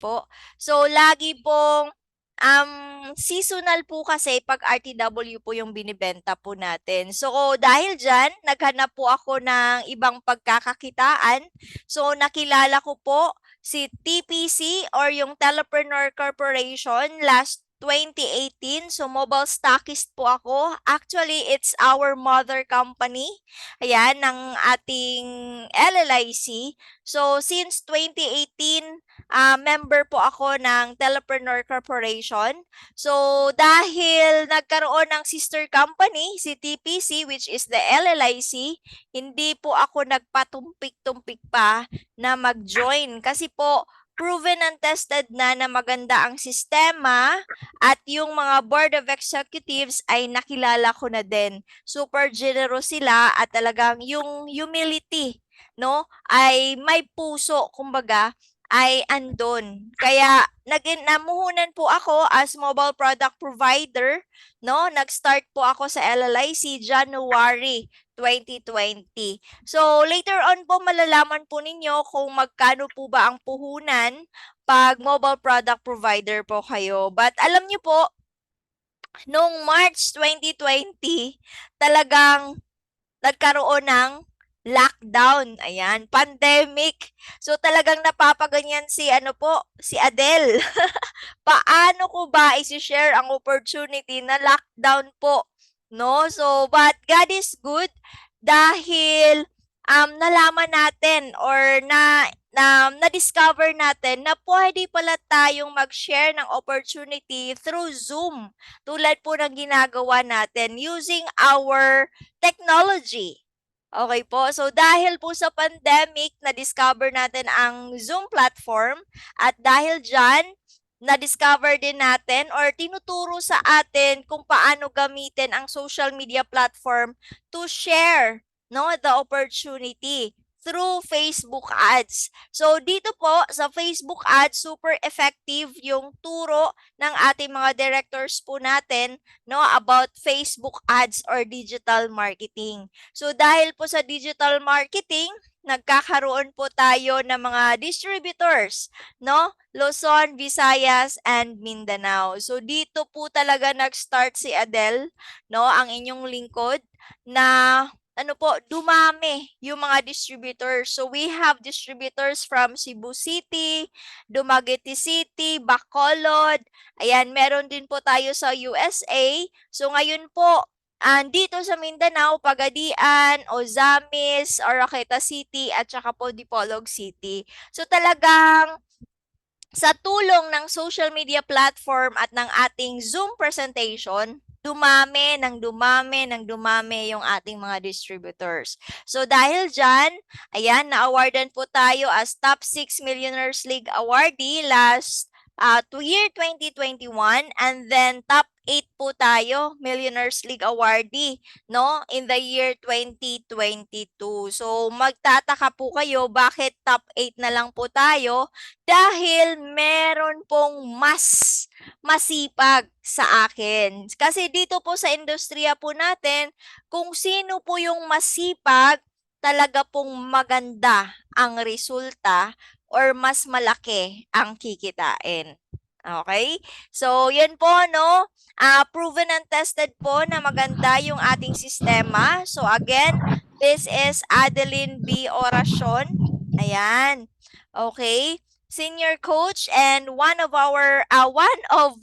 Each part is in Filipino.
po. So, lagi pong seasonal po kasi pag RTW po yung binibenta po natin. So, dahil dyan, naghanap po ako ng ibang pagkakakitaan. So, nakilala ko po si TPC or yung Telepreneur Corporation last 2018. So, mobile stockist po ako. Actually, it's our mother company. Ayan, ng ating LLIC. So, since 2018, member po ako ng Telepreneur Corporation. So, dahil nagkaroon ng sister company, si TPC, which is the LLIC, hindi po ako nagpatumpik-tumpik pa na mag-join. Kasi po, proven and tested na maganda ang sistema at yung mga board of executives ay nakilala ko na din. Super generous sila at talagang yung humility, no, ay may puso, kumbaga, ay andon. Kaya namuhunan po ako as mobile product provider, no? Nag-start po ako sa LLIC January 2020. So later on po malalaman po ninyo kung magkano po ba ang puhunan pag mobile product provider po kayo. But alam niyo po, noong March 2020, talagang nagkaroon ng lockdown. Ayan, pandemic. So talagang napapaganyan si si Adele. Paano ko ba i-share ang opportunity na lockdown po, no? So, but God is good dahil nalaman natin or na-discover natin na pwede pala tayong mag-share ng opportunity through Zoom. Tulad po ng ginagawa natin using our technology. Okay po. So, dahil po sa pandemic, na-discover natin ang Zoom platform at dahil dyan, na-discover din natin or tinuturo sa atin kung paano gamitin ang social media platform to share, no, the opportunity through Facebook ads. So, dito po sa Facebook ads, super effective yung turo ng ating mga directors po natin, no, about Facebook ads or digital marketing. So, dahil po sa digital marketing, nagkakaroon po tayo ng mga distributors, no? Luzon, Visayas, and Mindanao. So, dito po talaga nag-start si Adele, no? Ang inyong lingkod na dumami yung mga distributors. So, we have distributors from Cebu City, Dumaguete City, Bacolod. Ayan, meron din po tayo sa USA. So, ngayon po, dito sa Mindanao, Pagadian, Ozamis, Oroqueta City, at saka po Dipolog City. So, talagang sa tulong ng social media platform at ng ating Zoom presentation, dumami yung ating mga distributors. So dahil dyan, ayan, na-awardan po tayo as Top 6 Millionaires League awardee last year 2021, and then Top 8 po tayo, Millionaires League awardee, no, in the year 2022. So magtataka po kayo bakit top 8 na lang po tayo, dahil meron pong mas masipag sa akin. Kasi dito po sa industriya po natin, kung sino po yung masipag, talaga pong maganda ang resulta or mas malaki ang kikitain. Okay? So, yan po, no? Proven and tested po na maganda yung ating sistema. So, again, this is Adeline B. Oracion. Ayan. Okay? Senior coach and one of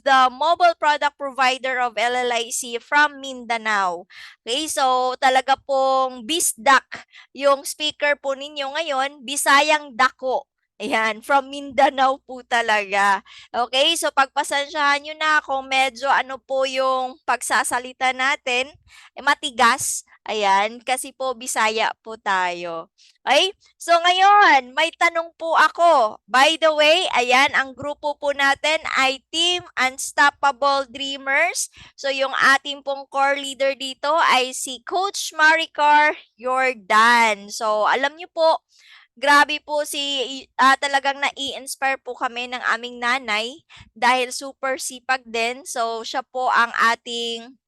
the mobile product provider of LLIC from Mindanao. Okay, so talaga pong Bisdak yung speaker po ninyo ngayon, Bisayang Dako. Ayan, from Mindanao po talaga. Okay, so pagpasensyahan nyo na kung medyo po yung pagsasalita natin, matigas. Ayan, kasi po Bisaya po tayo. Okay? So ngayon, may tanong po ako. By the way, ayan, ang grupo po natin ay Team Unstoppable Dreamers. So yung ating pong core leader dito ay si Coach Maricar Jordan. So alam niyo po, grabe po talagang nai-inspire po kami ng aming nanay dahil super sipag din. So siya po ang ating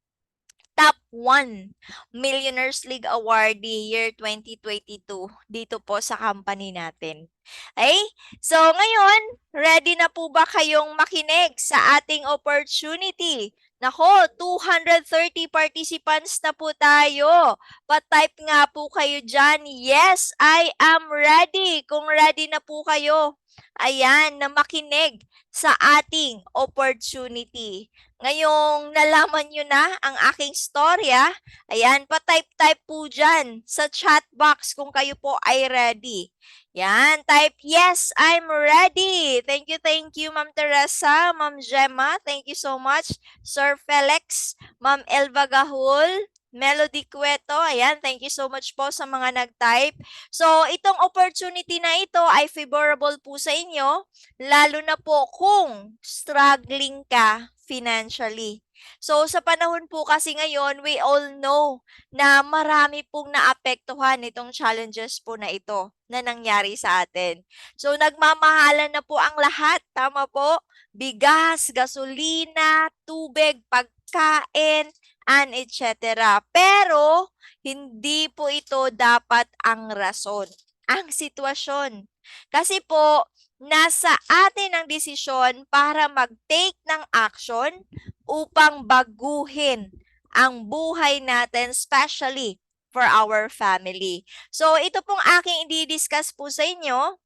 top 1 Millionaires League Awardee year 2022 dito po sa company natin. Okay? So ngayon, ready na po ba kayong makinig sa ating opportunity? Nako, 230 participants na po tayo. Pa-type nga po kayo dyan. Yes, I am ready. Kung ready na po kayo, ayan, na makinig sa ating opportunity. Ngayong nalaman nyo na ang aking storya, ayan, pa-type-type po dyan sa chat box kung kayo po ay ready. Yan, type, yes, I'm ready. Thank you, Ma'am Teresa, Ma'am Gemma. Thank you so much, Sir Felix, Ma'am Elva Gahul, Melody Cueto. Ayan, thank you so much po sa mga nag-type. So, itong opportunity na ito ay favorable po sa inyo, lalo na po kung struggling ka financially. So, sa panahon po kasi ngayon, we all know na marami pong naapektuhan itong challenges po na ito na nangyari sa atin. So, nagmamahalan na po ang lahat. Tama po? Bigas, gasolina, tubig, pagkain, and etc. Pero, hindi po ito dapat ang rason, ang sitwasyon. Kasi po, nasa atin ang desisyon para mag-take ng action upang baguhin ang buhay natin, especially for our family. So, ito pong aking i-discuss po sa inyo.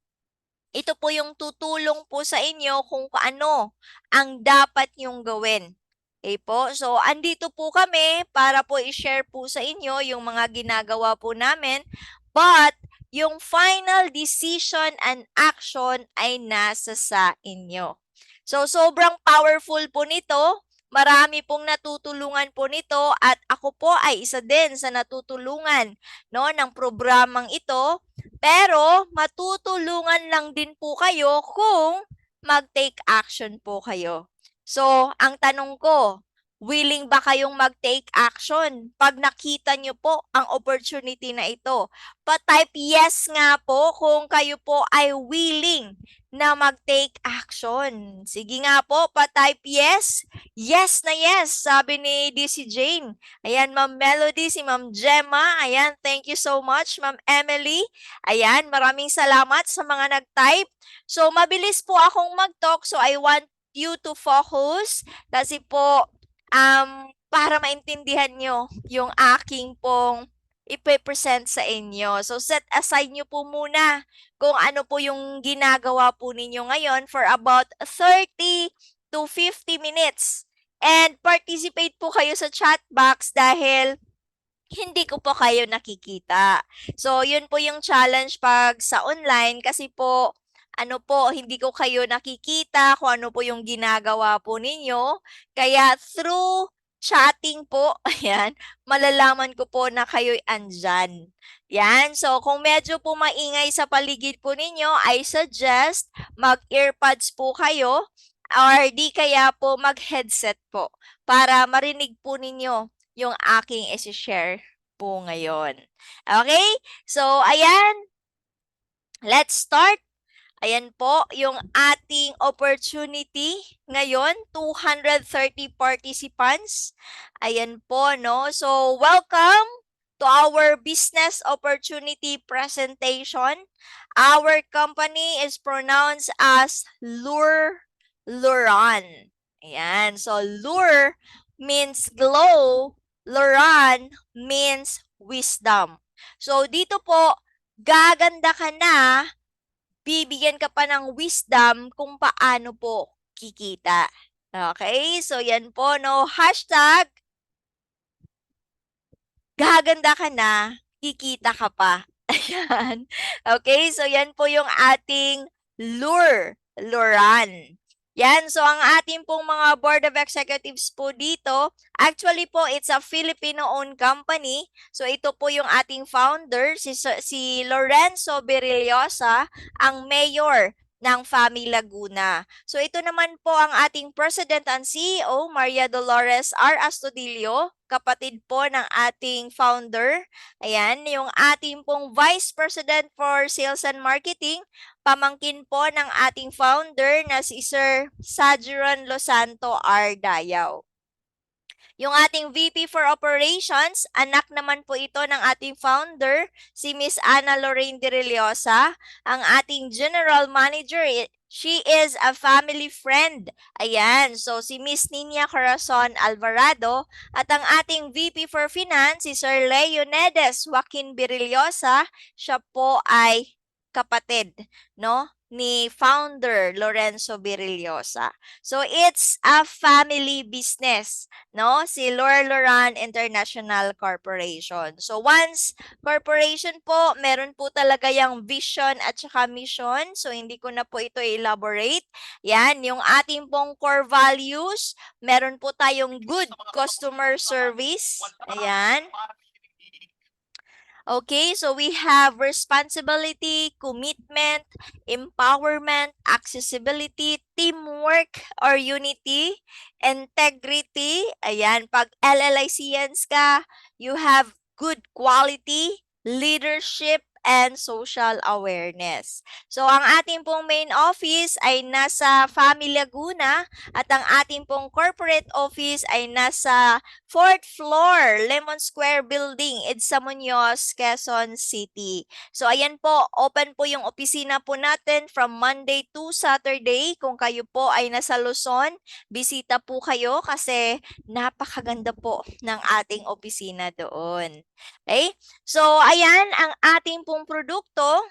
Ito po yung tutulong po sa inyo kung ano ang dapat nyong gawin. Okay po? So, andito po kami para po i-share po sa inyo yung mga ginagawa po namin. But, yung final decision and action ay nasa sa inyo. So, sobrang powerful po nito. Marami pong natutulungan po nito at ako po ay isa din sa natutulungan ng programang ito. Pero matutulungan lang din po kayo kung mag-take action po kayo. So, ang tanong ko, willing ba kayong mag-take action pag nakita nyo po ang opportunity na ito? Pa-type yes nga po kung kayo po ay willing na mag-take action. Sige nga po, pa-type yes. Yes na yes, sabi ni DC Jane. Ayan, Ma'am Melody, si Ma'am Gemma. Ayan, thank you so much, Ma'am Emily. Ayan, maraming salamat sa mga nag-type. So, mabilis po akong mag-talk, so I want you to focus kasi po, para maintindihan nyo yung aking pong ipe-present sa inyo. So, set aside nyo po muna kung ano po yung ginagawa po ninyo ngayon for about 30 to 50 minutes. And participate po kayo sa chat box dahil hindi ko po kayo nakikita. So, yun po yung challenge pag sa online kasi po, hindi ko kayo nakikita kung ano po yung ginagawa po ninyo. Kaya through chatting po, ayan, malalaman ko po na kayo'y andyan. Yan, so kung medyo po maingay sa paligid po ninyo, I suggest mag-earpods po kayo or di kaya po mag-headset po para marinig po ninyo yung aking isi-share po ngayon. Okay? So, ayan. Let's start. Ayan po yung ating opportunity ngayon, 230 participants. Ayan po, no? So, welcome to our business opportunity presentation. Our company is pronounced as Luran. Ayan. So, Lure means glow. Luran means wisdom. So, dito po, gaganda ka na, bibigyan ka pa ng wisdom kung paano po kikita. Okay? So, yan po, no? Hashtag, gaganda ka na, kikita ka pa. Ayan. Okay? So, yan po yung ating Luran. Yan, so ang ating pong mga board of executives po dito, actually po, it's a Filipino-owned company. So ito po yung ating founder, si Lorenzo Berillosa, ang mayor ng FAMI Laguna. So ito naman po ang ating President and CEO, Maria Dolores R. Astudillo, kapatid po ng ating founder. Ayan, yung ating pong Vice President for Sales and Marketing, pamangkin po ng ating founder na si Sir Sajuran Losanto R. Dayaw. Yung ating VP for Operations, anak naman po ito ng ating founder, si Miss Ana Lorraine De Reliosa. Ang ating General Manager, she is a family friend. Ayan, so si Miss Nina Corazon Alvarado. At ang ating VP for Finance, si Sir Leo Nedes Joaquin Birillosa, siya po ay kapatid, no? Ni founder Lorenzo Birillosa. So it's a family business, no? Si Loran International Corporation. So once corporation po, meron po talaga yung vision at saka mission. So hindi ko na po ito elaborate. Yan, yung ating pong core values, meron po tayong good customer service. Ayan. Okay, so we have responsibility, commitment, empowerment, accessibility, teamwork or unity, integrity. Ayan, pag LLICans ka, you have good quality, leadership, and social awareness. So, ang ating pong main office ay nasa Fami Laguna at ang ating pong corporate office ay nasa 4th floor, Lemon Square Building, EDSA Muñoz, Quezon City. So ayan po, open po yung opisina po natin from Monday to Saturday. Kung kayo po ay nasa Luzon, bisita po kayo kasi napakaganda po ng ating opisina doon. Okay? So ayan ang ating pong produkto.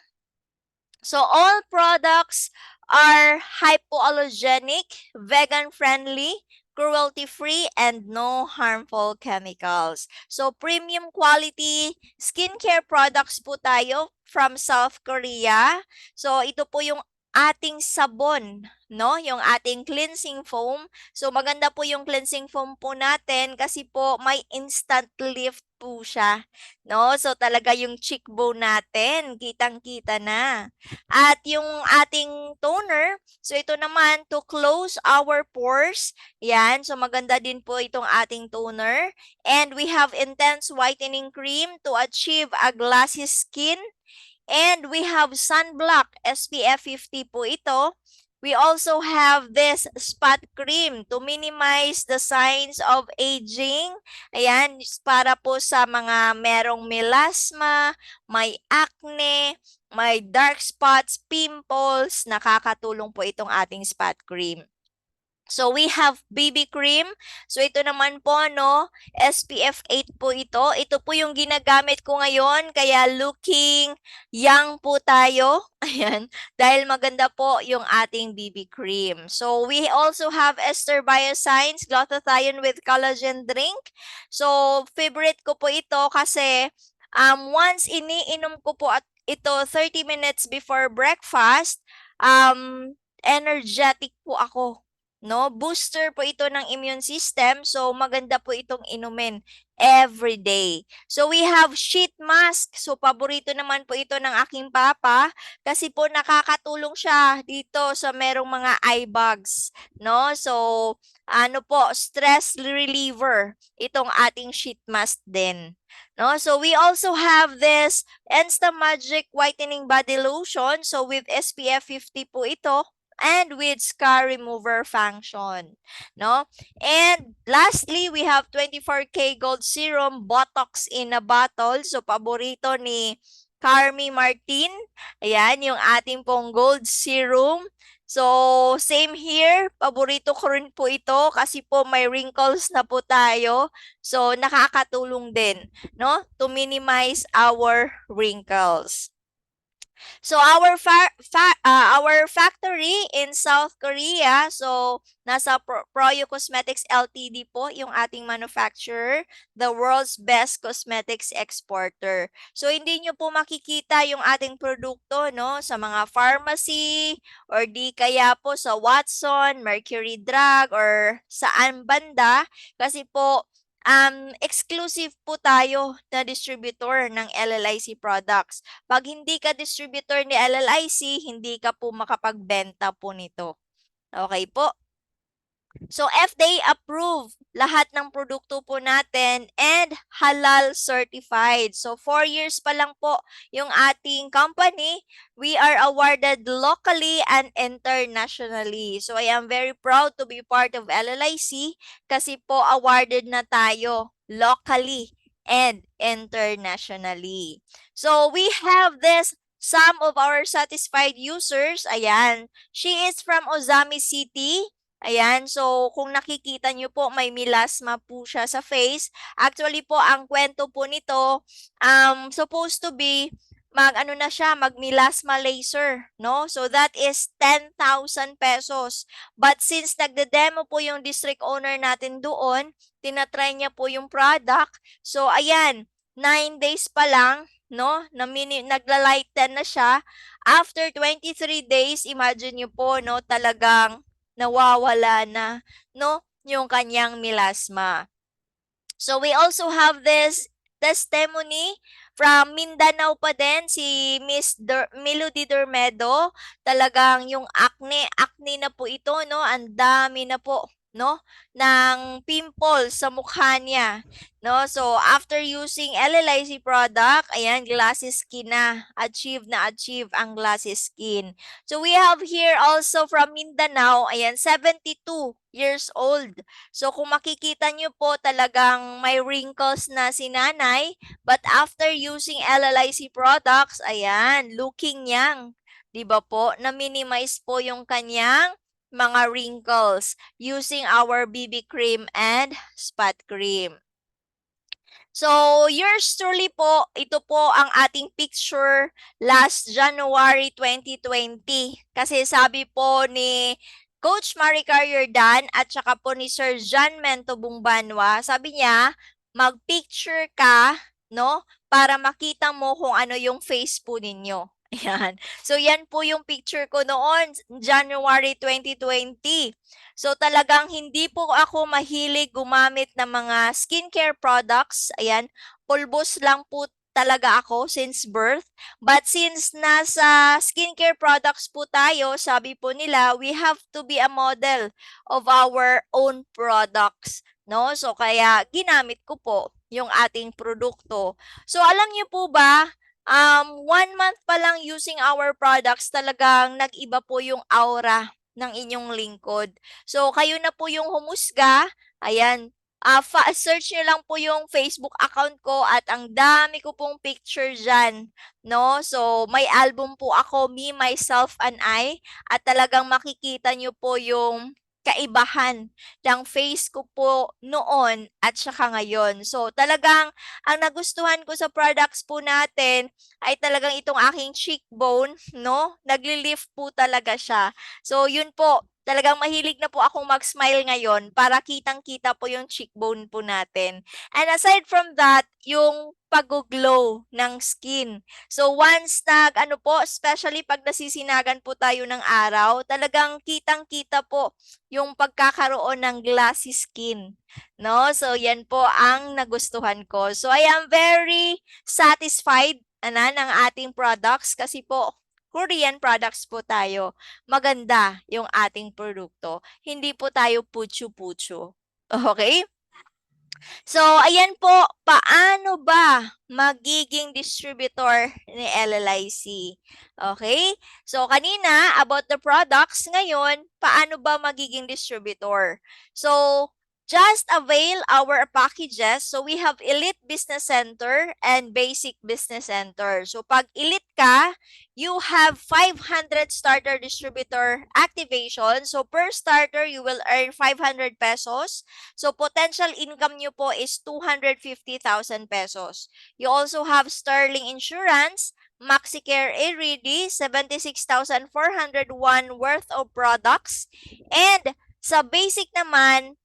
So all products are hypoallergenic, vegan-friendly, cruelty-free, and no harmful chemicals. So premium quality skincare products po tayo from South Korea. So ito po yung ating sabon, no? Yung ating cleansing foam. So maganda po yung cleansing foam po natin kasi po may instant lift po siya, no? So talaga yung cheekbone natin, kitang-kita na. At yung ating toner, so ito naman to close our pores. Yan, so maganda din po itong ating toner. And we have intense whitening cream to achieve a glassy skin. And we have sunblock, SPF 50 po ito. We also have this spot cream to minimize the signs of aging. Ayan, para po sa mga merong melasma, may acne, may dark spots, pimples, nakakatulong po itong ating spot cream. So we have BB cream. So ito naman po no, SPF 8 po ito. Ito po yung ginagamit ko ngayon kaya looking young po tayo. Ayan, dahil maganda po yung ating BB cream. So we also have Ester Bioscience glutathione with collagen drink. So favorite ko po ito kasi once iniinom ko po at ito 30 minutes before breakfast, energetic po ako. No, booster po ito ng immune system, so maganda po itong inumin every day. So we have sheet mask. So paborito naman po ito ng aking papa kasi po nakakatulong siya dito sa merong mga eye bags, no? So ano po, stress reliever itong ating sheet mask din. No? So we also have this Insta Magic Whitening Body Lotion. So with SPF 50 po ito and with scar remover function, no? And lastly, we have 24K Gold Serum Botox in a bottle. So paborito ni Carmi Martin. Ayan, yung ating pong gold serum. So, same here. Paborito ko rin po ito kasi po may wrinkles na po tayo. So, nakakatulong din, no? To minimize our wrinkles. So our factory in South Korea, so nasa Proyo Cosmetics Ltd po yung ating manufacturer, the world's best cosmetics exporter. So hindi nyo po makikita yung ating produkto no sa mga pharmacy or di kaya po sa Watson, Mercury Drug or saan banda kasi po exclusive po tayo na distributor ng LLIC products. Pag hindi ka distributor ni LLIC, hindi ka po makapagbenta po nito. Okay po? So FDA approved lahat ng produkto po natin and halal certified. So 4 years pa lang po yung ating company, we are awarded locally and internationally. So I am very proud to be part of LLIC kasi po awarded na tayo locally and internationally. So we have this some of our satisfied users. Ayan, she is from Ozami City. Ayan, so kung nakikita nyo po, may melasma po siya sa face. Actually po, ang kwento po nito, supposed to be, mag-ano na siya, mag-melasma laser, no? So that is 10,000 pesos. But since nagde-demo po yung district owner natin doon, tinatry niya po yung product. So ayan, 9 days pa lang, no? Nagla-lighten na siya. After 23 days, imagine nyo po, no, talagang nawawala na, no, yung kanyang melasma. So we also have this testimony from Mindanao pa din, si Miss Melody Dermedo. Talagang yung acne na po ito, no? Ang dami na po, no? Ng pimple sa mukha niya, no? So after using LLIC product, ayan, glassy skin na achieve ang glassy skin. So we have here also from Mindanao, ayan, 72 years old. So kung makikita nyo po talagang may wrinkles na si nanay, but after using LLIC products, ayan, looking young. 'Di ba po? Na-minimize po yung kanyang mga wrinkles using our BB cream and spot cream. So, yours truly po, ito po ang ating picture last January 2020. Kasi sabi po ni Coach Maricar Yordan at saka po ni Sir John Mento Bungbanwa, sabi niya, mag-picture ka, no? Para makita mo kung ano yung face po ninyo. Ayan. So, yan po yung picture ko noon, January 2020. So talagang hindi po ako mahilig gumamit ng mga skincare products. Ayan, pulbos lang po talaga ako since birth. But since nasa skincare products po tayo, sabi po nila, we have to be a model of our own products. No? So kaya ginamit ko po yung ating produkto. So alam niyo po ba, 1 month pa lang using our products, talagang nag-iba po yung aura ng inyong lingkod. So, kayo na po yung humusga. Ayan. Search nyo lang po yung Facebook account ko at ang dami ko pong picture dyan. No? So, may album po ako, Me, Myself, and I. At talagang makikita nyo po yung kaibahan ng face ko po noon at saka ngayon. So, talagang ang nagustuhan ko sa products po natin ay talagang itong aking cheekbone, no? Nagli-lift po talaga siya. So, yun po, talagang mahilig na po akong mag-smile ngayon para kitang-kita po yung cheekbone po natin. And aside from that, yung pag-glow ng skin. So, once ano po, especially pag nasisinagan po tayo ng araw, talagang kitang-kita po yung pagkakaroon ng glassy skin. No? So, yan po ang nagustuhan ko. So, I am very satisfied ng ating products kasi po Korean products po tayo. Maganda yung ating produkto. Hindi po tayo putyo-putyo. Okay? So, ayan po, paano ba magiging distributor ni LLIC? Okay? So, kanina, about the products, ngayon, paano ba magiging distributor? So, just avail our packages. So, we have Elite Business Center and Basic Business Center. So, pag Elite ka, you have 500 starter distributor activation. So, per starter, you will earn 500 pesos. So, potential income nyo po is 250,000 pesos. You also have Sterling Insurance, MaxiCare A-Ready, 76,401 worth of products. And sa basic naman,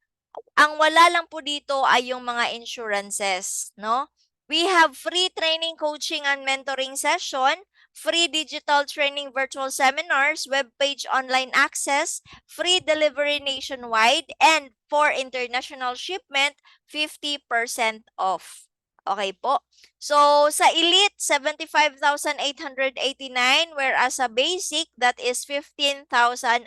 ang wala lang po dito ay yung mga insurances, no? We have free training, coaching, and mentoring session, free digital training virtual seminars, webpage online access, free delivery nationwide, and for international shipment, 50% off. Okay po. So, sa Elite, 75,889, whereas sa Basic, that is 15,889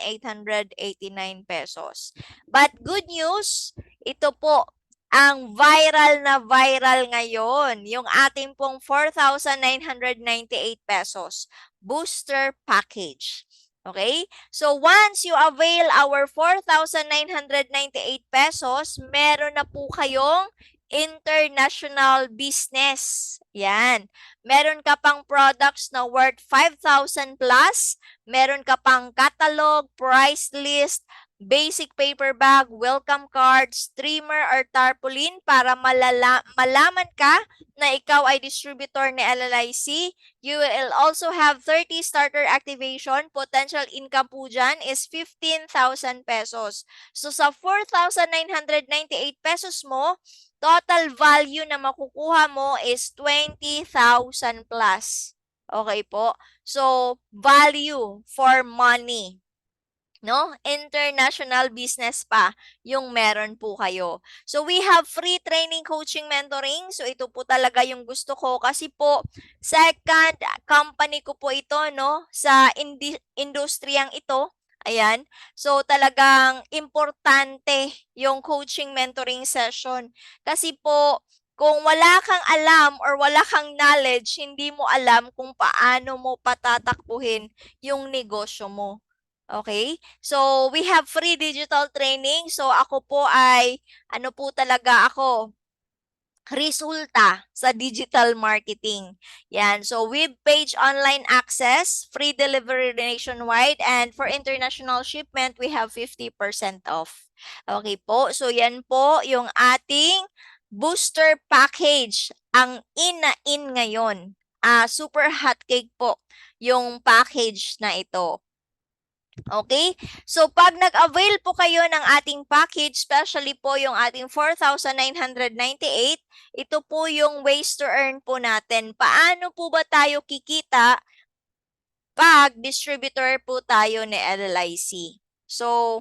pesos. But good news, ito po, ang viral na viral ngayon, yung ating pong 4,998 pesos booster package. Okay? So, once you avail our 4,998 pesos, meron na po kayong international business. Yan. Meron ka pang products na worth 5,000 plus. Meron ka pang catalog, price list, basic paper bag, welcome card, streamer or tarpaulin para malaman ka na ikaw ay distributor ni LLIC. You will also have 30 starter activation. Potential income po dyan is 15,000 pesos. So sa 4,998 pesos mo, total value na makukuha mo is 20,000 plus. Okay po? So, value for money. No? International business pa yung meron po kayo. So, we have free training, coaching, mentoring. So, ito po talaga yung gusto ko kasi po, second company ko po ito, no? Sa industriyang ito. Ayan. So, talagang importante yung coaching, mentoring session. Kasi po, kung wala kang alam or wala kang knowledge, hindi mo alam kung paano mo patatakbuhin yung negosyo mo. Okay? So, we have free digital training. So, ako po ay, ano po talaga ako, resulta sa digital marketing. Yan. So, web page online access, free delivery nationwide, and for international shipment, we have 50% off. Okay po. So, yan po yung ating booster package. Ang in ngayon. Super hot cake po yung package na ito. Okay? So, pag nag-avail po kayo ng ating package, especially po yung ating 4,998, ito po yung ways to earn po natin. Paano po ba tayo kikita pag distributor po tayo ni LLIC? So,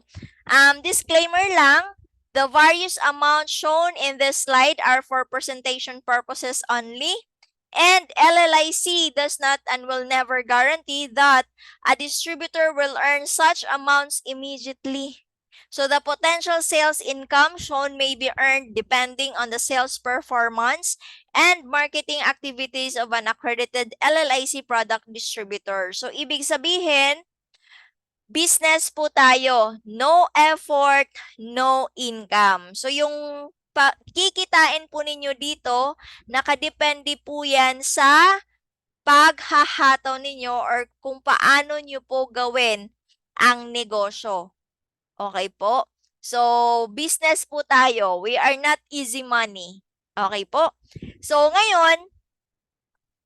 disclaimer lang, the various amounts shown in this slide are for presentation purposes only. And LLIC does not and will never guarantee that a distributor will earn such amounts immediately. So the potential sales income shown may be earned depending on the sales performance and marketing activities of an accredited LLIC product distributor. So ibig sabihin, business po tayo, no effort, no income. So yung kikitain po ninyo dito, nakadepende po yan sa paghahataw ninyo or kung paano nyo po gawin ang negosyo. Okay po? So, business po tayo. We are not easy money. Okay po? So, ngayon,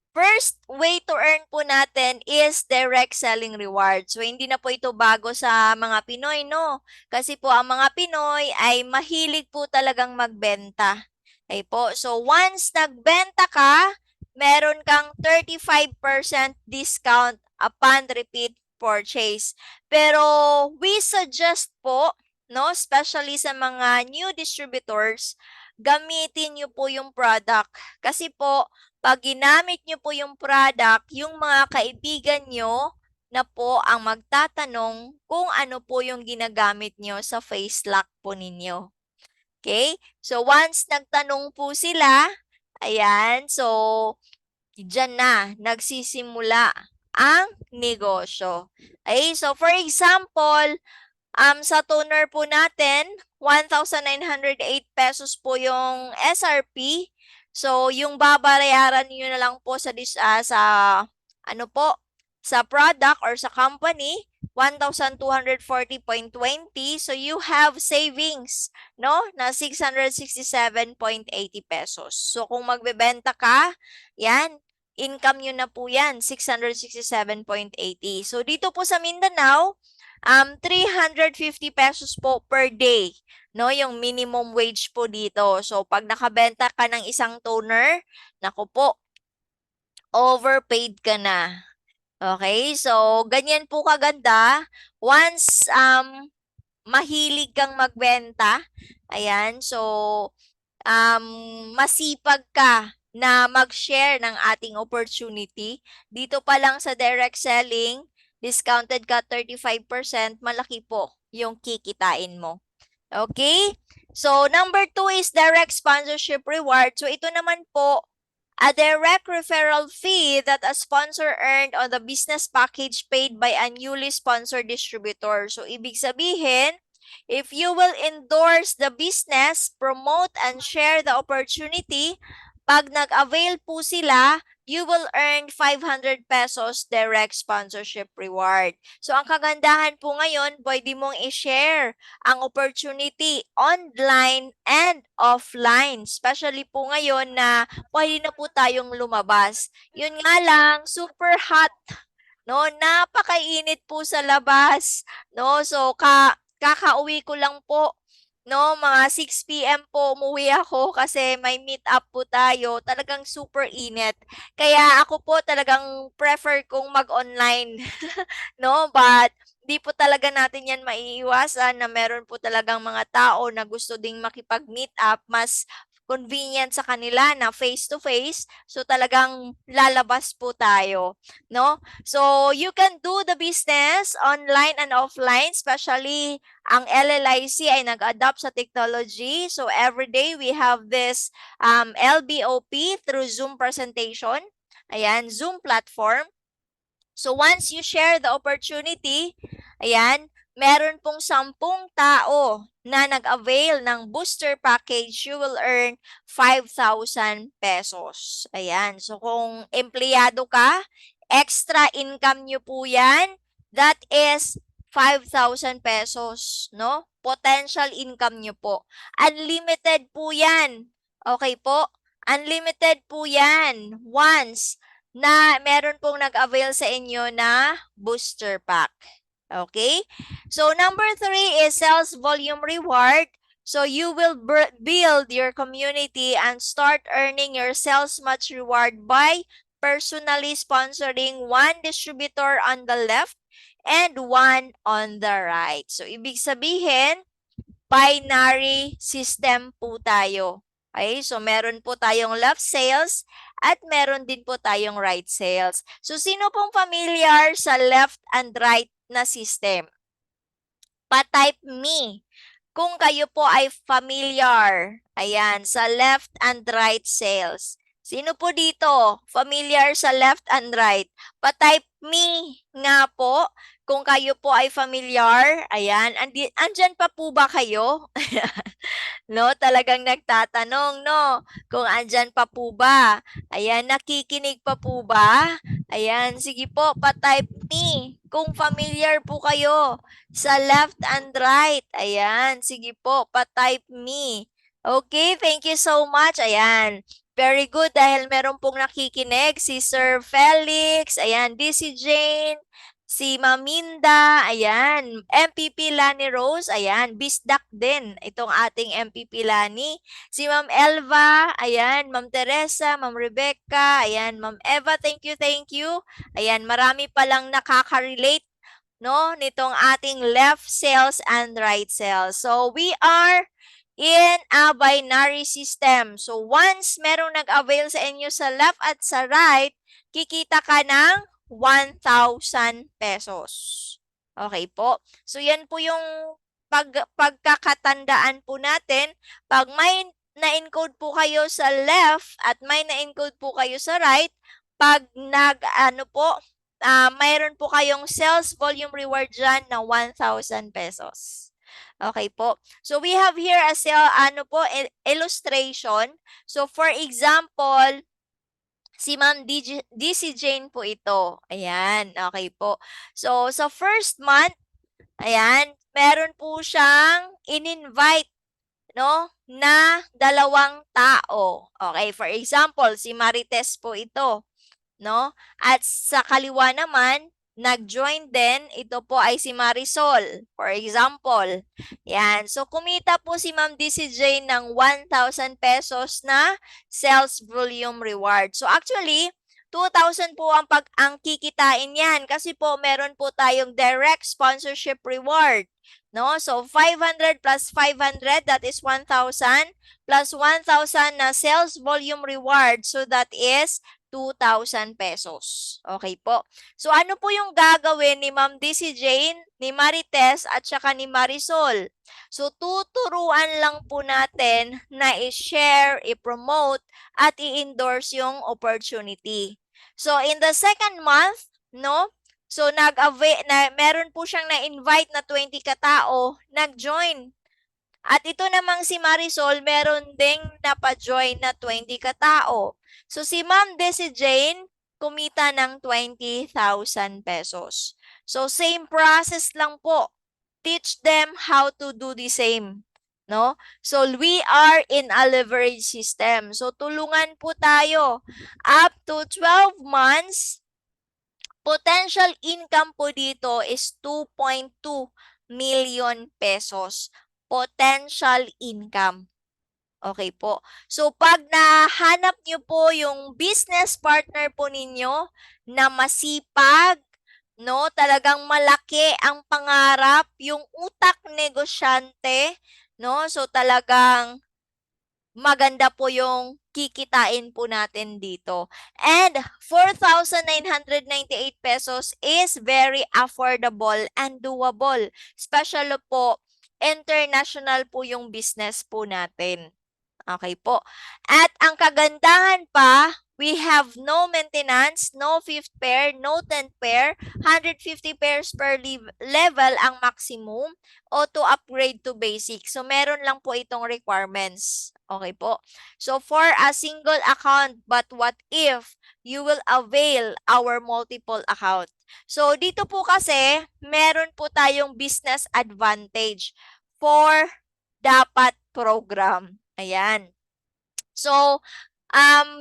first way to earn po natin is direct selling reward. So, hindi na po ito bago sa mga Pinoy, no? Kasi po, ang mga Pinoy ay mahilig po talagang magbenta. Okay po? So, once nagbenta ka, meron kang 35% discount upon repeat purchase. Pero, we suggest po, no? Especially sa mga new distributors, gamitin nyo po yung product. Kasi po, pag ginamit nyo po yung product, yung mga kaibigan nyo na po ang magtatanong kung ano po yung ginagamit nyo sa face lock po ninyo. Okay? So, once nagtanong po sila, ayan, so, dyan na, nagsisimula ang negosyo. Okay? So, for example, sa toner po natin, 1,908 pesos po yung SRP. So, yung babayaran niyo na lang po sa ano po, sa product or sa company, 1,240.20. So, you have savings, no, na 667.80 pesos. So, kung magbebenta ka, yan, income nyo na po yan, 667.80. So, dito po sa Mindanao, 350 pesos po per day, no? Yung minimum wage po dito. So, pag nakabenta ka ng isang toner, naku po, overpaid ka na. Okay? So, ganyan po kaganda. Once mahilig kang magbenta, ayan, so, masipag ka na mag-share ng ating opportunity. Dito pa lang sa direct selling, discounted ka 35%, malaki po yung kikitain mo. Okay? So, number 2 is direct sponsorship reward. So, ito naman po, a direct referral fee that a sponsor earned on the business package paid by a newly sponsored distributor. So, ibig sabihin, if you will endorse the business, promote and share the opportunity, pag nag-avail po sila, you will earn 500 pesos direct sponsorship reward. So, ang kagandahan po ngayon, pwede mong i-share ang opportunity online and offline. Especially po ngayon na pwede na po tayong lumabas. Yun nga lang, super hot, no? Napakainit po sa labas, no? So, kakauwi ko lang po, no? Mga 6 p.m. po umuwi ako kasi may meet up po tayo. Talagang super init. Kaya ako po talagang prefer kong mag-online, no? But di po talaga natin yan maiiwasan na meron po talagang mga tao na gusto ding makipag-meet up. Mas convenient sa kanila na face-to-face. So talagang lalabas po tayo, no? So you can do the business online and offline, especially ang LLIC ay nag-adapt sa technology. So every day we have this LBOP through Zoom presentation. Ayan, Zoom platform. So once you share the opportunity, ayan, meron pong 10 tao na nag-avail ng booster package, you will earn 5,000 pesos. Ayan, so kung empleyado ka, extra income nyo po yan, that is 5,000 pesos, no? Potential income nyo po. Unlimited po yan. Okay po? Unlimited po yan. Once na meron pong nag-avail sa inyo na booster pack. Okay? So, number 3 is sales volume reward. So, you will build your community and start earning your sales match reward by personally sponsoring one distributor on the left and one on the right. So, ibig sabihin, binary system po tayo. Okay, so meron po tayong left sales at meron din po tayong right sales. So sino pong familiar sa left and right na system? Pa-type me kung kayo po ay familiar. Ayan, sa left and right sales. Sino po dito familiar sa left and right? Pa-type me nga po kung kayo po ay familiar. Ayan, andyan pa po ba kayo? No, talagang nagtatanong, no? Kung andyan pa po ba? Ayan, nakikinig pa po ba? Ayan, sige po, pa-type me kung familiar po kayo sa left and right. Ayan, sige po, pa-type me. Okay, thank you so much. Ayan, very good dahil meron pong nakikinig si Sir Felix, ayan, DC Jane, si Maminda, ayan, MPP Lani Rose, ayan, Bisdak din, itong ating MPP Lani. Si Ma'am Elva, ayan, Ma'am Teresa, Ma'am Rebecca, ayan, Ma'am Eva, thank you, thank you. Ayan, marami palang nakaka-relate, no, nitong ating left cells and right cells. So, we are in a binary system. So, once merong nag-avail sa inyo sa left at sa right, kikita ka ng 1,000 pesos. Okay po. So, yan po yung pagkakatandaan po natin. Pag may na-encode po kayo sa left at may na-encode po kayo sa right, pag mayroon po kayong sales volume reward dyan na 1,000 pesos. Okay po. So, we have here a illustration. So, for example, si Ma'am DC Jane po ito. Ayan, okay po. So, sa first month, ayan, meron po siyang in-invite, no, na 2 tao. Okay, for example, si Marites po ito, no? At sa kaliwa naman, nag-join din, ito po ay si Marisol, for example. Yan. So, kumita po si Ma'am DCJ ng 1,000 pesos na sales volume reward. So, actually, 2,000 po ang kikitain yan kasi po meron po tayong direct sponsorship reward. No? So, 500 plus 500, that is 1,000, plus 1,000 na sales volume reward. So, that is 2,000 pesos. Okay po. So, ano po yung gagawin ni Ma'am DC Jane, ni Marites, at saka ni Marisol? So, tuturuan lang po natin na i-share, i-promote, at i-endorse yung opportunity. So, in the second month, no, so meron po siyang na-invite na 20 katao, nag-join. At ito namang si Marisol, meron ding napa-join na 20 katao. So, si Ma'am Desi Jane, kumita ng 20,000 pesos. So, same process lang po. Teach them how to do the same. No? So, we are in a leverage system. So, tulungan po tayo. Up to 12 months, potential income po dito is 2.2 million pesos. Potential income. Okay po. So, pag nahanap nyo po yung business partner po ninyo na masipag, no, talagang malaki ang pangarap, yung utak negosyante, no, so talagang maganda po yung kikitain po natin dito. And 4,998 pesos is very affordable and doable. Special po, international po yung business po natin. Okay po. At ang kagandahan pa, we have no maintenance, no fifth pair, no 10th pair, 150 pairs per level ang maximum, auto upgrade to basic. So, meron lang po itong requirements. Okay po. So, for a single account, but what if you will avail our multiple account? So, dito po kasi, meron po tayong business advantage for dapat program. Ayan. So,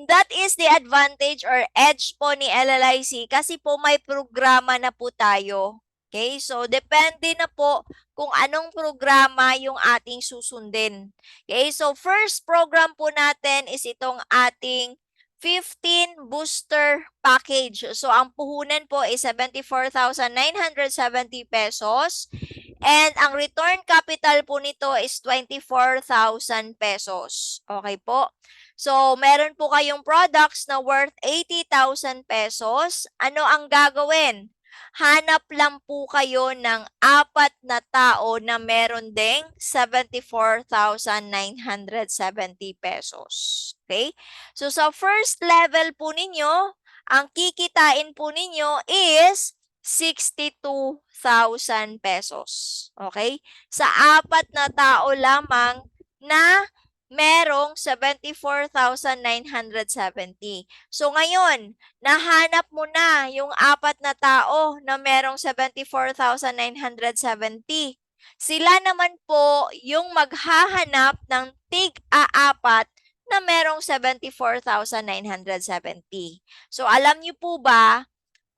that is the advantage or edge po ni LLIC kasi po may programa na po tayo. Okay? So, depende na po kung anong programa yung ating susundin. Okay? So, first program po natin is itong ating 15 booster package. So, ang puhunan po is 74,970 pesos. And ang return capital po nito is 24,000 pesos. Okay po? So, meron po kayong products na worth 80,000 pesos. Ano ang gagawin? Hanap lang po kayo ng 4 na tao na meron ding 74,970 pesos. Okay? So, sa first level po ninyo, ang kikitain po ninyo is 62,000 pesos. Okay? Sa 4 na tao lamang na merong 74,970. So ngayon, nahanap mo na yung 4 na tao na merong 74,970. Sila naman po yung maghahanap ng tig-4 na merong 74,970. So alam niyo po ba,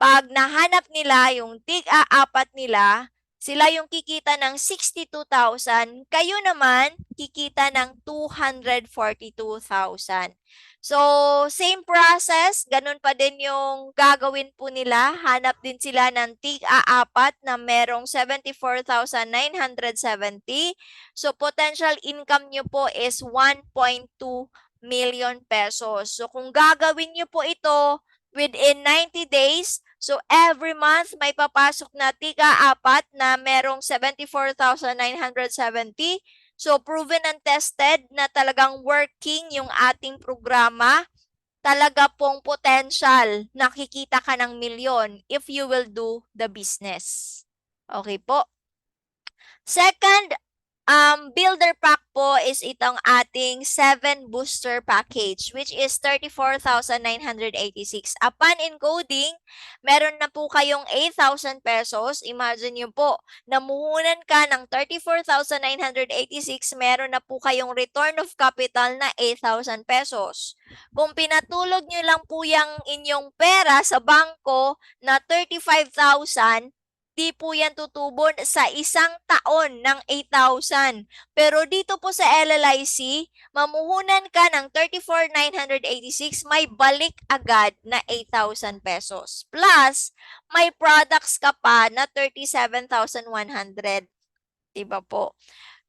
pag nahanap nila yung tig-4 nila, sila yung kikita ng 62,000, kayo naman kikita ng 242,000. So, same process, ganun pa din yung gagawin po nila. Hanap din sila ng tig-4 na merong 74,970. So, potential income nyo po is 1.2 million pesos. So, kung gagawin nyo po ito within 90 days, so, every month may papasok na tig-4 na merong 74,970. So, proven and tested na talagang working yung ating programa. Talaga pong potential. Nakikita ka ng milyon if you will do the business. Okay po. Second, builder pack po is itong ating 7 booster package which is 34,986. Upon encoding, meron na po kayong 8,000 pesos. Imagine nyo po, namuhunan ka ng 34,986, meron na po kayong return of capital na 8,000 pesos. Kung pinatulog nyo lang po yung inyong pera sa bangko na 35,000, di po yan tutubon sa isang taon ng 8,000. Pero dito po sa LLIC, mamuhunan ka ng 34,986, may balik agad na 8,000 pesos. Plus, may products ka pa na 37,100. 'Di ba po?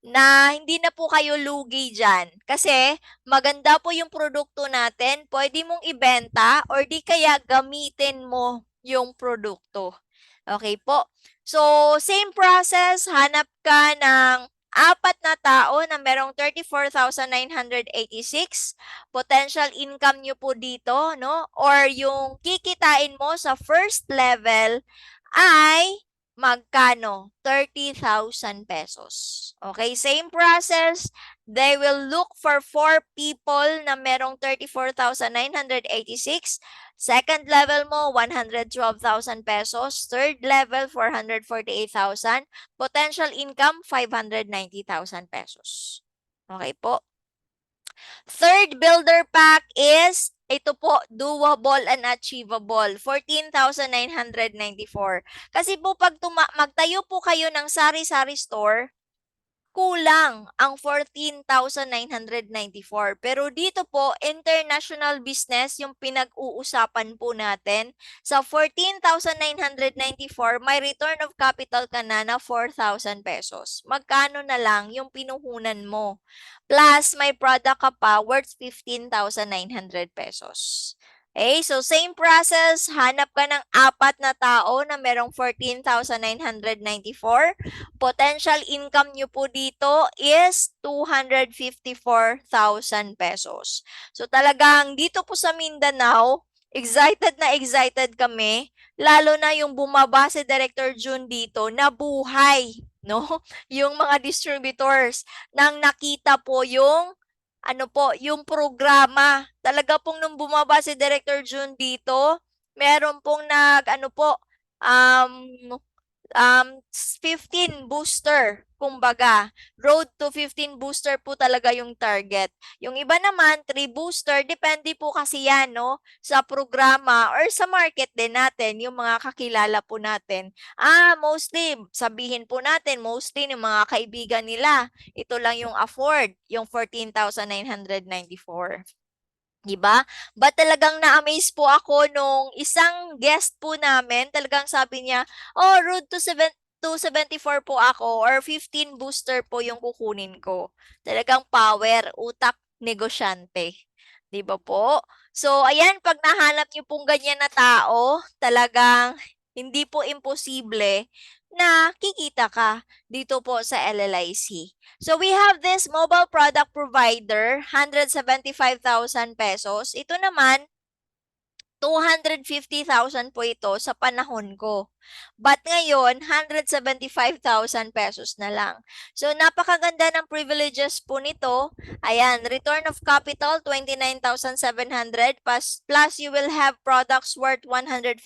Na hindi na po kayo lugi diyan. Kasi maganda po yung produkto natin, pwede mong ibenta or di kaya gamitin mo yung produkto. Okay po. So, same process, hanap ka ng apat na tao na merong 34,986. Potential income nyo po dito, no? Or yung kikitain mo sa first level ay magkano? 30,000 pesos. Okay, same process. They will look for 4 people na merong 34,986. Second level mo, 112,000 pesos. Third level, 448,000. Potential income, 590,000 pesos. Okay po. Third builder pack is ito po, doable and achievable, 14,994. Kasi po pag magtayo po kayo ng sari-sari store, kulang ang 14,994. Pero dito po, international business yung pinag-uusapan po natin. Sa 14,994, may return of capital ka na 4,000 pesos. Magkano na lang yung pinuhunan mo? Plus, may product ka pa worth 15,900 pesos. Okay, so same process, hanap ka ng apat na tao na merong 14,994. Potential income nyo po dito is 254,000 pesos. So talagang dito po sa Mindanao, excited na excited kami, lalo na yung bumaba si Director June dito na buhay, no? Yung mga distributors nang nakita po yung yung programa. Talaga pong nung bumaba si Director June dito, meron pong um, 15 booster, kumbaga. Road to 15 booster po talaga yung target. Yung iba naman, 3 booster, depende po kasi yan, no? Sa programa or sa market din natin, yung mga kakilala po natin. Mostly, sabihin po natin, mostly yung mga kaibigan nila, ito lang yung afford, yung 14,994. Diba? But talagang na-amaze po ako nung isang guest po namin, talagang sabi niya, oh, road to 274 po ako or 15 booster po yung kukunin ko. Talagang power, utak, negosyante. Di ba po? So, ayan, pag nahanap niyo pong ganyan na tao, talagang hindi po imposible na kikita ka dito po sa LLIC. So we have this mobile product provider, 175,000 pesos. Ito naman, 250,000 po ito sa panahon ko. But ngayon, 175,000 pesos na lang. So, napakaganda ng privileges po nito. Ayan, return of capital, 29,700 plus you will have products worth 148,000.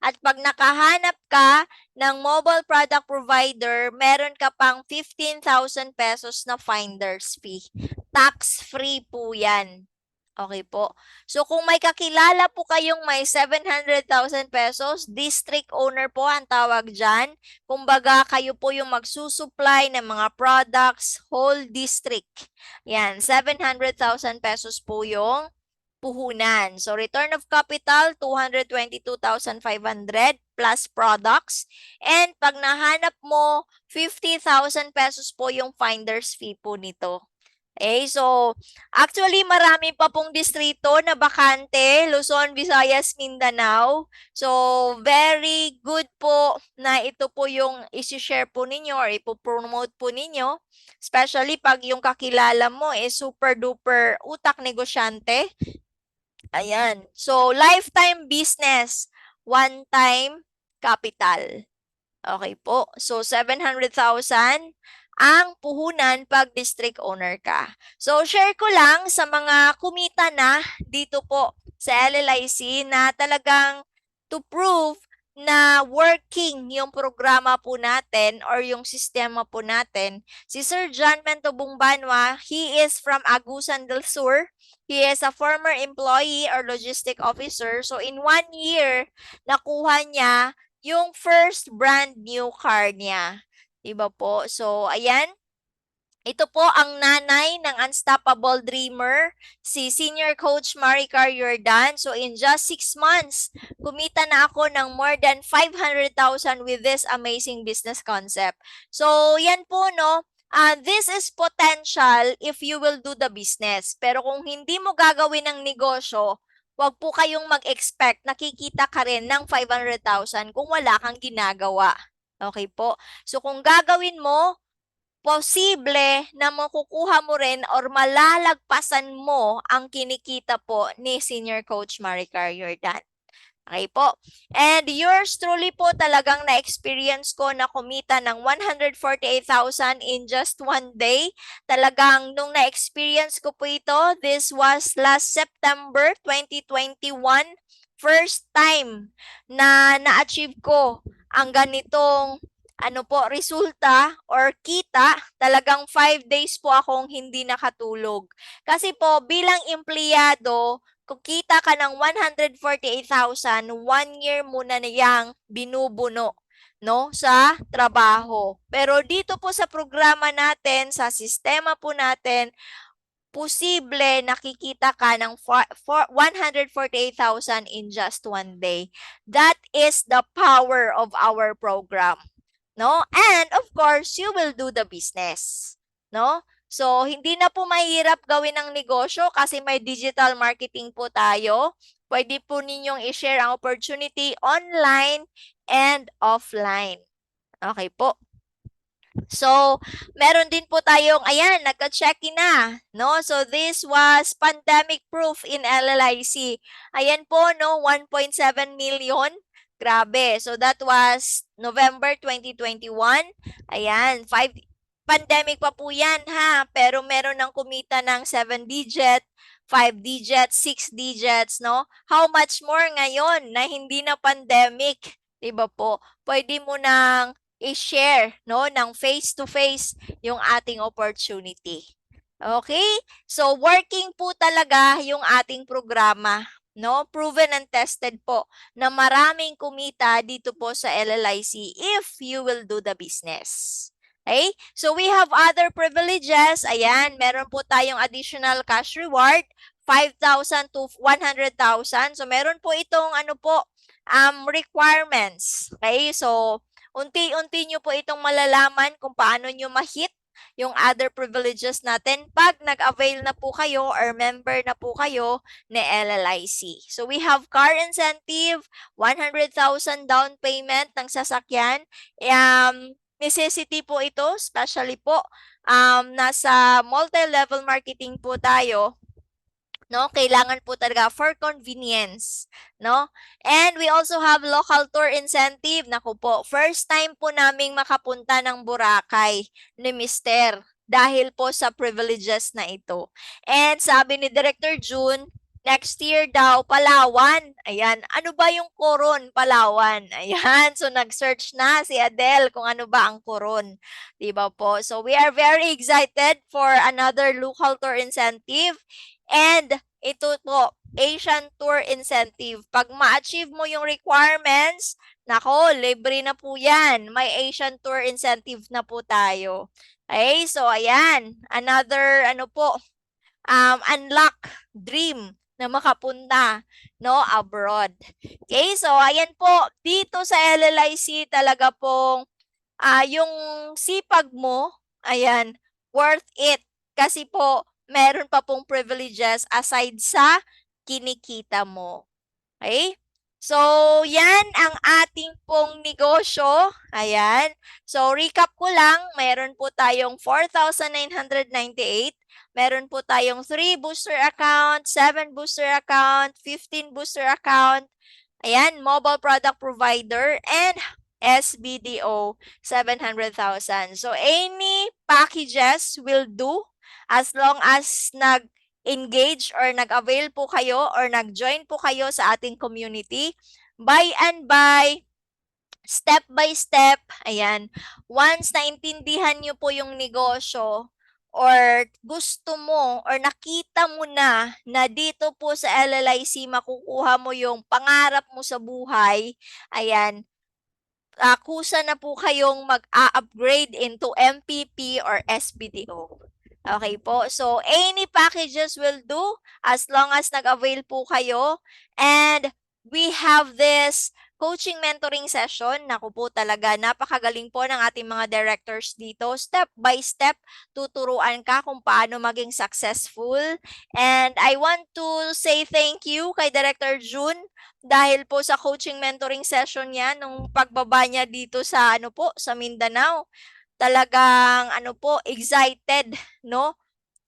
At pag nakahanap ka ng mobile product provider, meron ka pang 15,000 pesos na finder's fee. Tax-free po yan. Okay po. So, kung may kakilala po kayong may 700,000 pesos, district owner po ang tawag dyan. Kumbaga, kayo po yung magsusupply ng mga products, whole district. Yan, 700,000 pesos po yung puhunan. So, return of capital, 222,500 plus products. And pag nahanap mo, 50,000 pesos po yung finder's fee po nito. Okay, so actually marami pa pong distrito na bakante, Luzon, Visayas, Mindanao. So very good po na ito po yung isi-share po ninyo or ipo-promote po ninyo. Especially pag yung kakilala mo is super duper utak negosyante. Ayan. So lifetime business, one time capital. Okay po. So, 700,000 ang puhunan pag district owner ka. So, share ko lang sa mga kumita na dito po sa LLIC na talagang to prove na working yung programa po natin or yung sistema po natin. Si Sir John Mentobong Banwa, he is from Agusan del Sur. He is a former employee or logistic officer. So, in 1 year, nakuha niya yung first brand new car niya. Diba po? So, ayan. Ito po ang nanay ng Unstoppable Dreamer, si Senior Coach Maricar Jordan. So in just 6 months, kumita na ako ng more than 500,000 with this amazing business concept. So yan po no, this is potential if you will do the business. Pero kung hindi mo gagawin ng negosyo, wag po kayong mag-expect na kikita ka rin ng 500,000 kung wala kang ginagawa. Okay po? So kung gagawin mo, posible na makukuha mo rin or malalagpasan mo ang kinikita po ni Senior Coach Maricar Jordan. Okay po. And yours truly po talagang na-experience ko na kumita ng 148,000 in just one day. Talagang nung na-experience ko po ito, this was last September 2021. First time na na-achieve ko ang ganitong resulta or kita, talagang 5 days po akong hindi nakatulog. Kasi po, bilang empleyado, kung kita ka ng 148,000, 1 year muna na yang binubuno no, sa trabaho. Pero dito po sa programa natin, sa sistema po natin, posible nakikita ka ng 148,000 in just one day. That is the power of our program. No? And of course, you will do the business. No? So, hindi na po mahirap gawin ng negosyo kasi may digital marketing po tayo. Pwede po ninyong i-share ang opportunity online and offline. Okay po. So, meron din po tayong, ayan, nagka-check-in na, no? So, this was pandemic proof in LLIC. Ayan po, no, 1.7 million. Grabe. So, that was November 2021. Ayan, pandemic pa po yan, ha? Pero meron ng kumita ng 7 digit, 5 digits, 6 digits, no? How much more ngayon na hindi na pandemic? Diba po? Pwede mo nang i-share no ng face to face yung ating opportunity. Okay? So working po talaga yung ating programa, no? Proven and tested po na maraming kumita dito po sa LLIC if you will do the business. Okay? So we have other privileges. Ayan, meron po tayong additional cash reward, 5,000 to 100,000. So meron po itong requirements. Okay? So unti-unti nyo po itong malalaman kung paano nyo ma-hit yung other privileges natin pag nag-avail na po kayo or member na po kayo ni LLIC. So we have car incentive, 100,000 down payment ng sasakyan. Necessity po ito, especially po nasa multi-level marketing po tayo. No, kailangan po talaga for convenience, no? And we also have local tour incentive. Naku po, first time po naming makapunta ng Boracay ni Mister dahil po sa privileges na ito. And sabi ni Director June, next year daw, Palawan. Ayan, ano ba yung Coron, Palawan? Ayan, so nag-search na si Adele kung ano ba ang Coron. Diba po? So we are very excited for another local tour incentive. And ito po, Asian Tour Incentive. Pag ma-achieve mo yung requirements, nako, libre na po yan. May Asian Tour Incentive na po tayo. Okay, so ayan, another unlock dream na makapunta no abroad. Okay, so ayan po, dito sa LLIC talaga pong yung sipag mo, ayan, worth it. Kasi po, meron pa pong privileges aside sa kinikita mo. Okay? So, yan ang ating pong negosyo. Ayan. So, recap ko lang, meron po tayong 4,998. Meron po tayong 3 booster account, 7 booster account, 15 booster account. Ayan, mobile product provider, and SBDO 700,000. So, any packages will do as long as nag-engage or nag-avail po kayo or nag-join po kayo sa ating community. Buy and buy, step by step. Ayan. Once naintindihan nyo po yung negosyo, or gusto mo or nakita mo na dito po sa LLIC makukuha mo yung pangarap mo sa buhay, ayan, kusa na po kayong mag-upgrade into MPP or SBTO. Okay po. So, any packages will do as long as nag-avail po kayo. And we have this coaching mentoring session. Naku po talaga, napakagaling po ng ating mga directors dito. Step by step, tuturuan ka kung paano maging successful. And I want to say thank you kay Director June dahil po sa coaching mentoring session niya nung pagbaba niya dito sa ano po, sa Mindanao. Talagang ano po, excited, no?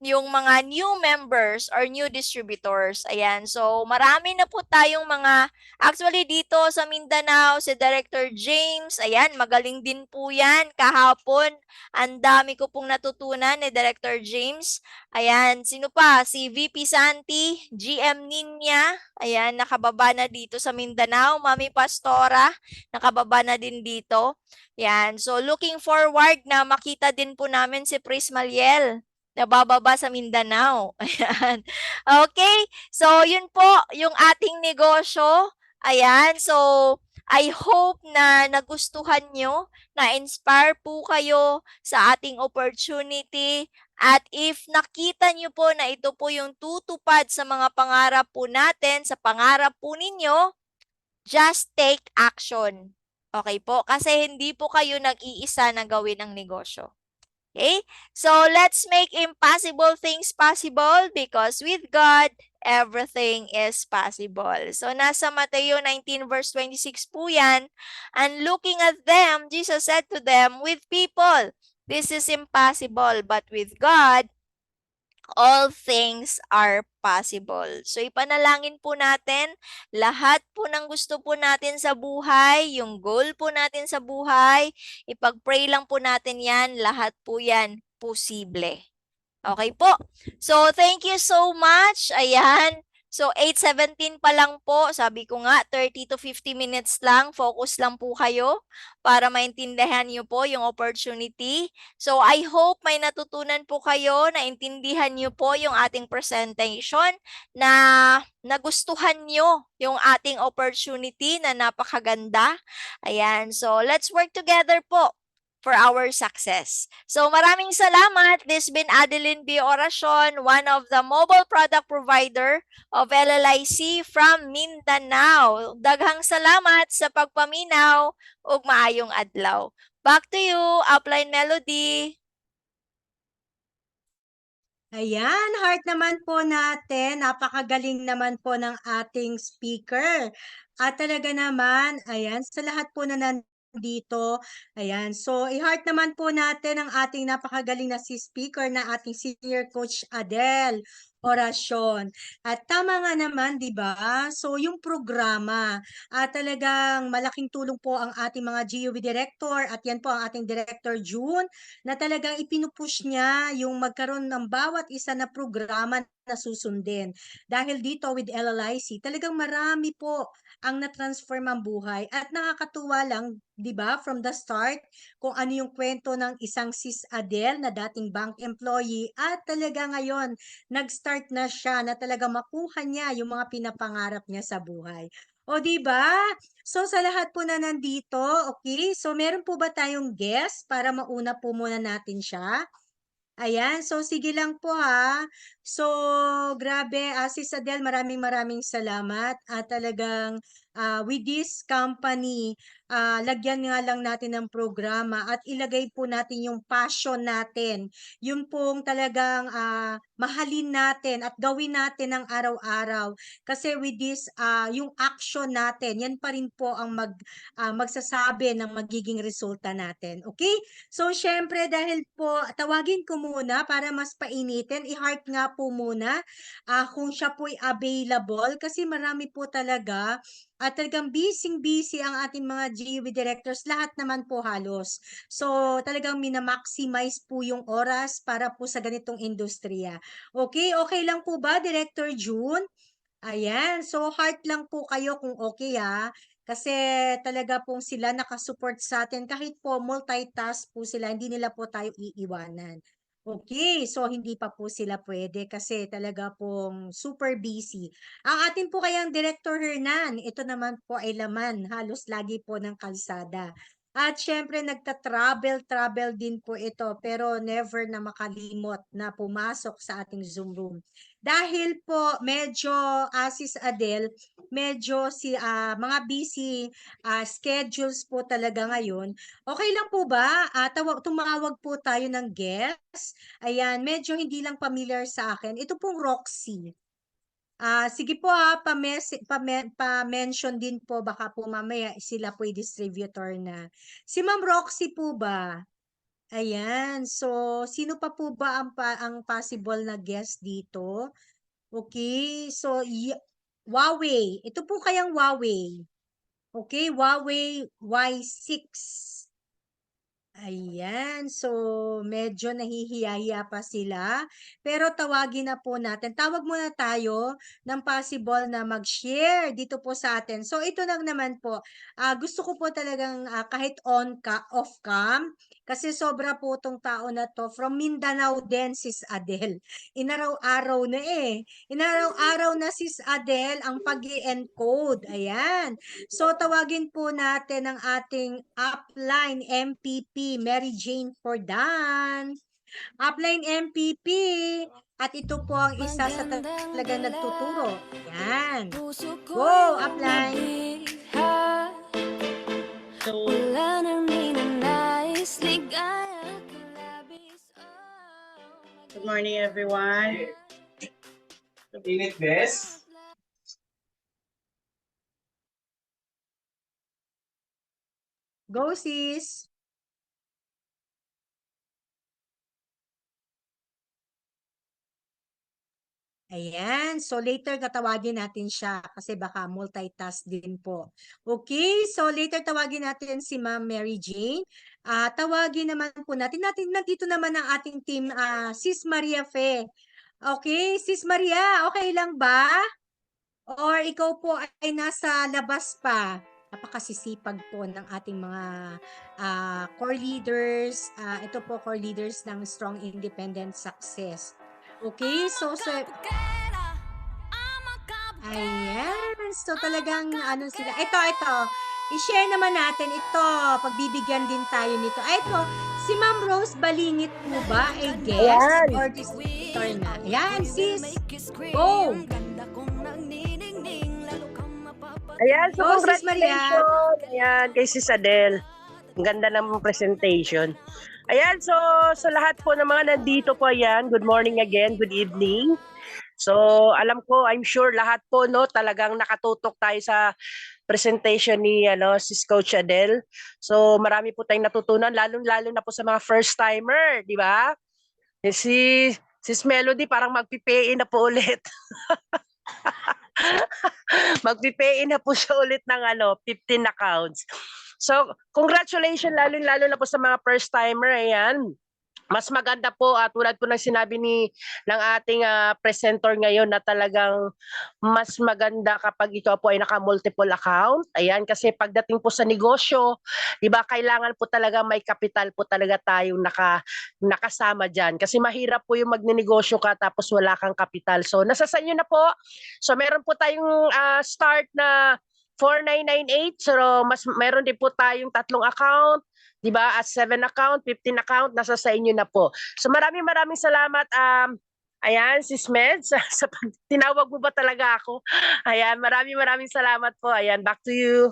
Yung mga new members or new distributors. Ayan. So, marami na po tayong mga, actually dito sa Mindanao, si Director James, ayan, magaling din po yan. Kahapon, ang dami ko pong natutunan ni Director James. Ayan, sino pa? Si VP Santi, GM Ninya, ayan, nakababa na dito sa Mindanao. Mami Pastora, nakababa na din dito. Ayan, so looking forward na makita din po namin si Pris Maliel nabababa sa Mindanao. Ayan. Okay. So, yun po yung ating negosyo. Ayan. So, I hope na nagustuhan nyo, na-inspire po kayo sa ating opportunity. At if nakita nyo po na ito po yung tutupad sa mga pangarap po natin, sa pangarap po ninyo, just take action. Okay po? Kasi hindi po kayo nag-iisa na gawin ang negosyo. Okay? So, let's make impossible things possible because with God, everything is possible. So, nasa Mateo 19 verse 26 po yan. And looking at them, Jesus said to them, with people, this is impossible, but with God, all things are possible. So, ipanalangin po natin lahat po ng gusto po natin sa buhay, yung goal po natin sa buhay, ipag-pray lang po natin yan, lahat po yan posible. Okay po. So, thank you so much. Ayan. So, 8:17 pa lang po. Sabi ko nga, 30 to 50 minutes lang. Focus lang po kayo para maintindihan niyo po yung opportunity. So, I hope may natutunan po kayo, naintindihan niyo po yung ating presentation, na nagustuhan niyo yung ating opportunity na napakaganda. Ayan. So, let's work together po for our success. So maraming salamat. This has been Adeline B. Oracion, one of the mobile product provider of LLIC from Mindanao. Daghang salamat sa pagpaminaw ug maayong adlaw. Back to you, Upline Melody. Ayan, heart naman po natin. Napakagaling naman po ng ating speaker. At talaga naman, ayan, sa lahat po na nandito, ayan. So, i-heart naman po natin ang ating napakagaling na si speaker na ating senior coach Adele Orasyon. At tama nga naman, di ba? So, yung programa, talagang malaking tulong po ang ating mga GUV director at yan po ang ating director June na talagang ipinupush niya yung magkaroon ng bawat isa na programa na susundin. Dahil dito with LLIC, talagang marami po ang na-transform ang buhay at nakakatuwa lang, 'di ba, from the start kung ano yung kwento ng isang sis Adele na dating bank employee at talaga ngayon nag-start na siya na talaga makuha niya yung mga pinapangarap niya sa buhay. O 'di ba? So sa lahat po na nandito, okay? So meron po ba tayong guest para mauna po muna natin siya? Ayan, so sige lang po ha. So, grabe, Sis Adele, maraming maraming salamat. At talagang with this company, lagyan nga lang natin ng programa at ilagay po natin yung passion natin. Yung pong talagang mahalin natin at gawin natin ng araw-araw. Kasi with this, yung action natin, yan pa rin po ang magsasabi ng magiging resulta natin. Okay? So, syempre, dahil po, tawagin ko muna para mas painitin, i-heart nga po muna kung siya po'y available kasi marami po talaga at talagang busy-busy ang ating mga GUV directors, lahat naman po halos. So, talagang minamaximize po yung oras para po sa ganitong industriya. Okay, okay lang po ba, Director June? Ayan, so heart lang po kayo kung okay kasi talaga pong sila nakasupport sa atin kahit po multitask po sila, hindi nila po tayo iiwanan. Okay, so hindi pa po sila pwede kasi talaga pong super busy. Ang atin po kayang Director Hernan, ito naman po ay laman, halos lagi po ng kalsada. At syempre nagta-travel din po ito pero never na makalimot na pumasok sa ating Zoom room. Dahil po medyo Sis Adele, medyo mga busy schedules po talaga ngayon. Okay lang po ba? Tumawag po tayo ng guest. Ayan, medyo hindi lang familiar sa akin. Ito pong Roxy. Sige po pa-mention din po baka po mamaya sila po distributor na. Si Ma'am Roxy po ba? Ayan. So, sino pa po ba ang possible na guest dito? Okay. So, Huawei. Ito po kayang Huawei. Okay, Huawei Y6. Ayan, so medyo nahihiya-hiya pa sila. Pero tawagin na po natin. Tawag muna tayo ng possible na mag-share dito po sa atin. So ito lang naman po. Gusto ko po talagang kahit off cam kasi sobra po tong tao na to from Mindanao din, Sis Adele. Inaraw-araw na eh. Inaraw-araw na Sis Adele ang pag-i-encode. Ayan. So tawagin po natin ang ating upline MPP, Mary Jane Fordan. Upline MPP. At ito po ang isa sa talagang nagtuturo. Yan. Go, upline. Wala nang ninanais, ligaya kalabis. Good morning, everyone. Init, Bes? Go, sis. Ayan. So, later tatawagin natin siya kasi baka multitask din po. Okay. So, later tawagin natin si Ma'am Mary Jane. Tawagin naman po natin. Nandito naman ang ating team, Sis Maria Fe. Okay. Sis Maria, okay lang ba? Or ikaw po ay nasa labas pa? Napakasisipag po ng ating mga core leaders. Ito po core leaders ng Strong Independent Success. Okay, so ayan. So talagang ano sila. Ito. I-share naman natin ito. Pagbibigyan din tayo nito. Ito, si Ma'am Rose Balingit po ba ay guest or distributor na? Ayan, sis. Go! Ayan, so Go, Sis Maria. congratulations. Ayan, kay Sis Adele. Ang ganda ng presentation. Ayan, so lahat po ng mga nandito po, ayan, good morning again, good evening. So, alam ko, I'm sure lahat po, no, talagang nakatutok tayo sa presentation ni Sis Coach Adele. So, marami po tayong natutunan, lalo na po sa mga first-timer, di ba? Sis Melody, parang magpipain na po ulit. Magpipain na po siya ulit ng 15 accounts. So, congratulations lalo na po sa mga first-timer, ayan. Mas maganda po at tulad po ng sinabi ng ating presenter ngayon na talagang mas maganda kapag ikaw po ay naka-multiple account. Ayan, kasi pagdating po sa negosyo, 'di ba, kailangan po talaga may kapital po talaga tayong nakasama diyan. Kasi mahirap po yung magnenegosyo ka tapos wala kang kapital. So, nasa sa inyo na po. So, meron po tayong start na 4998. So, meron din po tayong 3 account. Diba? At 7 account, 15 account, nasa sa inyo na po. So maraming salamat. Ayan, Sis Meds, tinawag mo ba talaga ako? Ayan, maraming salamat po. Ayan, back to you.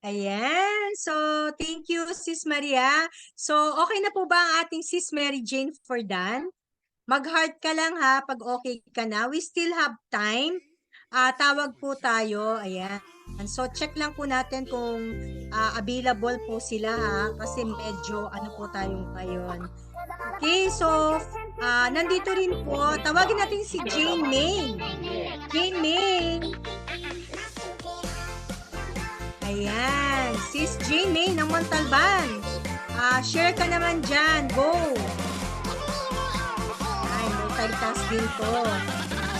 Ayan. So, thank you, Sis Maria. So, okay na po ba ang ating Sis Mary Jane Fordan? Mag-heart ka lang ha pag okay ka na. We still have time. Tawag po tayo. Ayan. So, check lang po natin kung available po sila ha. Kasi medyo po tayo ngayon. Okay, so, nandito rin po. Tawagin natin si Jane May. Jane May. Ayan. Sis Jane May ng Montalban. Share ka naman dyan. Go. Ay, multitask din po.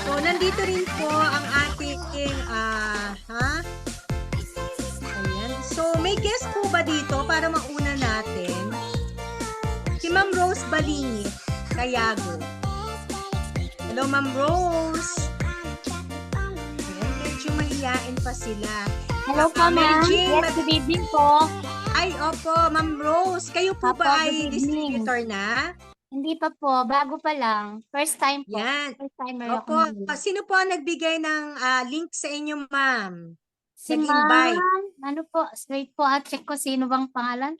So, nandito rin po ang ating, Ayan. So, may guest po ba dito para mauna natin? Si Ma'am Rose Balingit, Kayago. Hello, Ma'am Rose. Ayan, medyo mahihain pa sila. Hello po, ma'am. Mary Jane, Yes, good evening po. Ay, opo, Ma'am Rose. Kayo po Opo, ba good ay evening. distributor na? Hindi pa po, bago pa lang. First time po. Yan. First timer ako Opo, ngayon. sino po ang nagbigay ng link sa inyo, ma'am? Si nag-invite? ma'am, ano po, straight po at check ko sino bang pangalan.